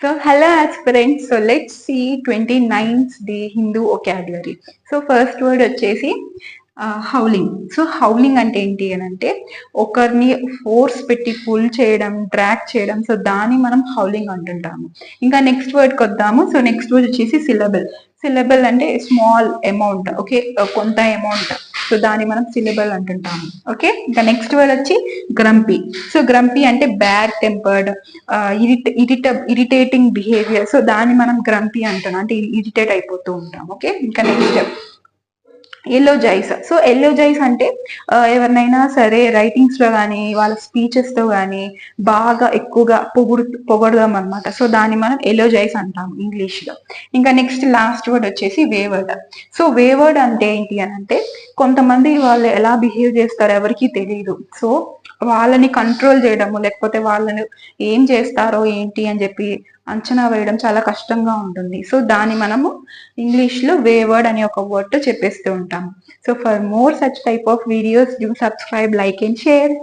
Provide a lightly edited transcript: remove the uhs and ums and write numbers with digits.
So hello aspirants. So let's see 29th day Hindu vocabulary. So first word వచ్చేసి howling. So howling అంటే ఏంటి అని అంటే ఒకరిని ఫోర్స్ పెట్టి పుల్ చేయడం, డ్రాగ్ చేయడం. సో దాన్ని మనం హౌలింగ్ అంటుంటాము. ఇంకా నెక్స్ట్ వర్డ్కి వద్దాము. సో నెక్స్ట్ వర్డ్ వచ్చేసి సిలబుల్. సిలబుల్ అంటే స్మాల్ అమౌంట్, ఓకే, కొంత అమౌంట్. సో దాన్ని మనం సిలబుల్ అంటుంటాము. ఓకే, ఇంకా నెక్స్ట్ వర్డ్ వచ్చి గ్రంపీ. సో గ్రంపీ అంటే bad tempered, irritating behaviour. So దాన్ని మనం గ్రంపీ అంటాం, అంటే ఇరిటేట్ అయిపోతూ ఉంటాం. ఓకే, ఇంకా నెక్స్ట్ ఎలోజైస్. సో ఎలోజైస్ అంటే ఎవరినైనా సరే రైటింగ్స్ లో కానీ వాళ్ళ స్పీచెస్ తో కానీ బాగా ఎక్కువగా పొగడదాం అనమాట. సో దాన్ని మనం ఎలోజైస్ అంటాం ఇంగ్లీష్ లో. ఇంకా నెక్స్ట్ లాస్ట్ వర్డ్ వచ్చేసి వేవర్డ్. సో వేవర్డ్ అంటే ఏంటి అని అంటే కొంతమంది వాళ్ళు ఎలా బిహేవ్ చేస్తారో ఎవరికి తెలియదు. సో వాళ్ళని కంట్రోల్ చేయడము, లేకపోతే వాళ్ళని ఏం చేస్తారో ఏంటి అని చెప్పి అంచనా వేయడం చాలా కష్టంగా ఉంటుంది. సో దాన్ని మనము ఇంగ్లీష్ లో వేవర్డ్ అనే ఒక వర్డ్ తో చెప్పేస్తూ ఉంటాము. So for more such type of videos, do subscribe, like and share.